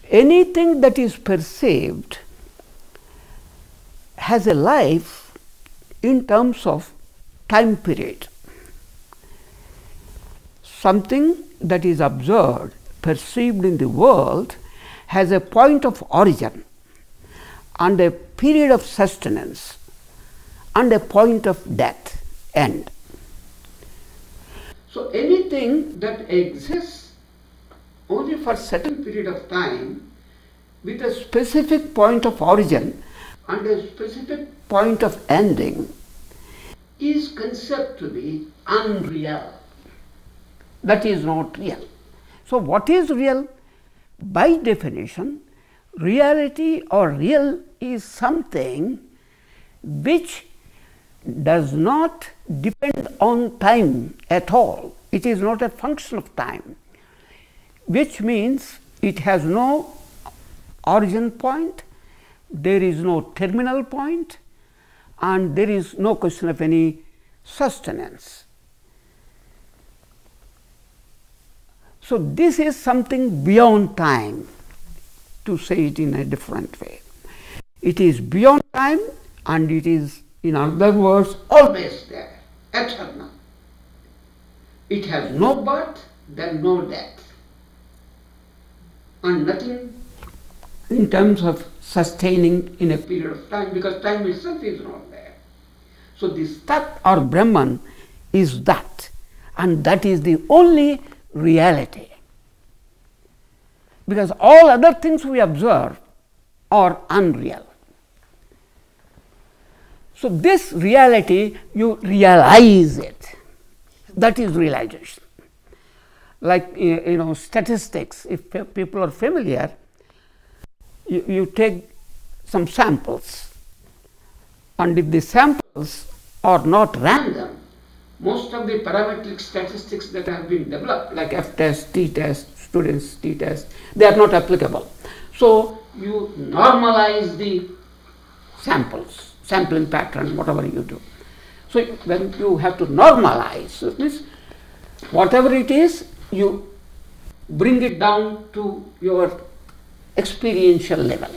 anything that is perceived has a life in terms of time period. Something that is observed, perceived in the world has a point of origin and a period of sustenance and a point of death, end. So anything that exists only for a certain period of time with a specific point of origin and a specific point of ending is considered to be unreal. That is not real. So what is real? By definition, reality or real is something which does not depend on time at all. It is not a function of time, which means it has no origin point, there is no terminal point, and there is no question of any sustenance. So this is something beyond time, to say it in a different way. It is beyond time and it is, in other words, always there, eternal. It has no birth, then no death, and nothing in terms of sustaining in a period of time, because time itself is not there. So this Tat or Brahman is that, and that is the only reality, because all other things we observe are unreal. So this reality, you realize it, that is realization. Like statistics, if people are familiar, you take some samples, and if the samples are not random, most of the parametric statistics that have been developed, like F-test, T-test, students T-test, they are not applicable. So you normalize the samples, sampling pattern, whatever you do. So when you have to normalize, it means whatever it is, you bring it down to your experiential level.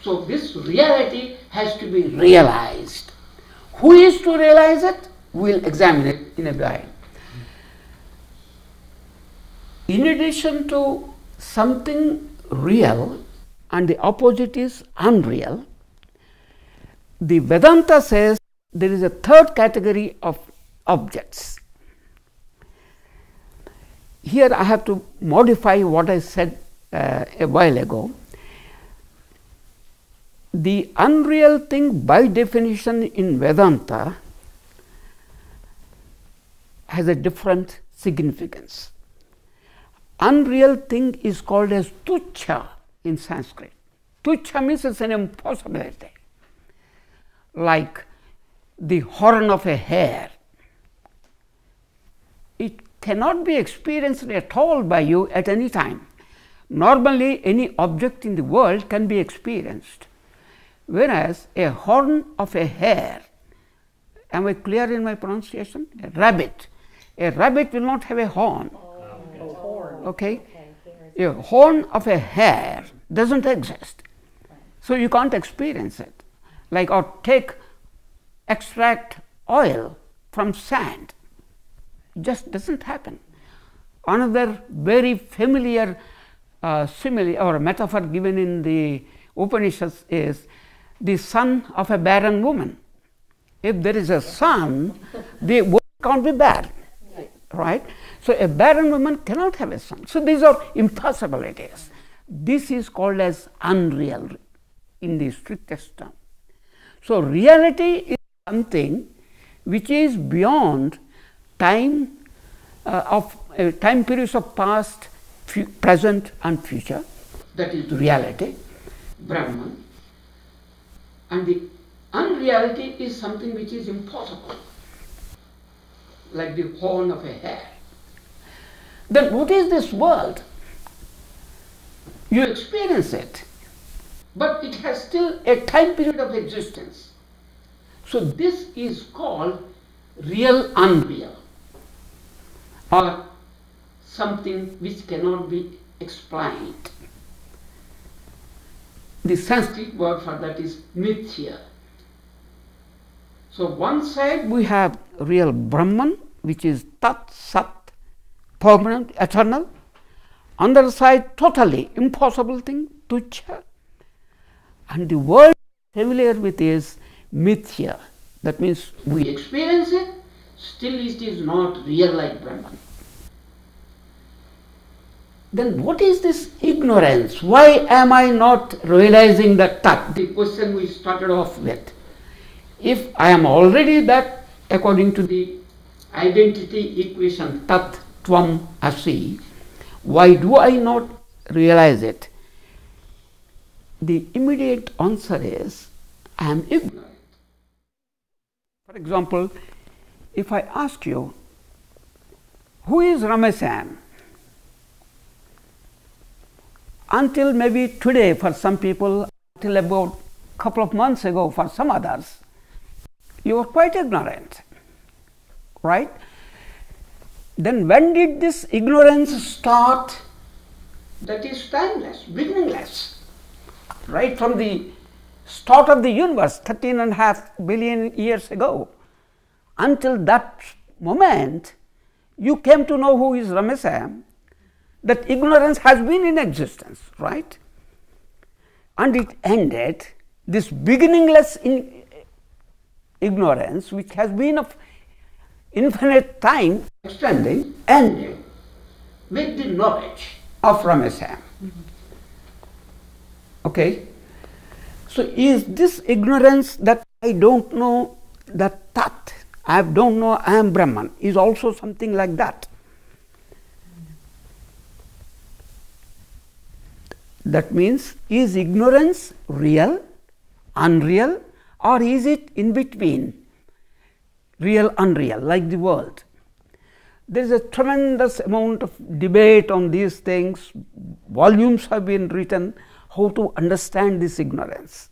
So this reality has to be realized. Who is to realize it? We'll examine it in a while. In addition to something real and the opposite is unreal, the Vedanta says there is a third category of objects. Here I have to modify what I said a while ago. The unreal thing by definition in Vedanta has a different significance. Unreal thing is called as tuchha in Sanskrit. Tuchha means it's an impossibility, like the horn of a hare. It cannot be experienced at all by you at any time. Normally, any object in the world can be experienced, whereas a horn of a hare, am I clear in my pronunciation? A rabbit will not have a horn. Okay? A horn of a hare doesn't exist, so you can't experience it. Like, or extract oil from sand, just doesn't happen. Another very familiar simile or metaphor given in the Upanishads is the son of a barren woman. If there is a son, the woman can't be barren, right? So a barren woman cannot have a son. So these are impossibilities. This is called as unreal in the strictest term. So reality is something which is beyond time time periods of past, present and future. That is reality, Brahman. And the unreality is something which is impossible, like the horn of a hare. Then what is this world? You experience it, but it has still a time period of existence. So this is called real unreal, or something which cannot be explained. The Sanskrit word for that is mithya. So one side we have real Brahman, which is Tat, Sat, permanent, eternal. Other side, totally impossible thing, Tuchya. And the word familiar with is mithya. That means we experience it, still it is not real like Brahman. Then what is this ignorance? Why am I not realizing that Tat? The question we started off with. If I am already that, according to the identity equation Tat Tvam Asi, why do I not realize it? The immediate answer is, I am ignorant. For example, if I ask you, who is Ramesam? Until maybe today for some people, until about a couple of months ago for some others, you were quite ignorant, right? Then when did this ignorance start? That is timeless, beginningless. Right from the start of the universe, 13.5 billion years ago, until that moment, you came to know who is Ramesam. That ignorance has been in existence, right? And it ended, this beginningless ignorance, which has been of infinite time extending, ended with the knowledge of Ramesam. Okay? So is this ignorance that I don't know that Tat, I don't know I am Brahman, is also something like that? That means, is ignorance real, unreal, or is it in between, real, unreal, like the world? There is a tremendous amount of debate on these things. Volumes have been written how to understand this ignorance.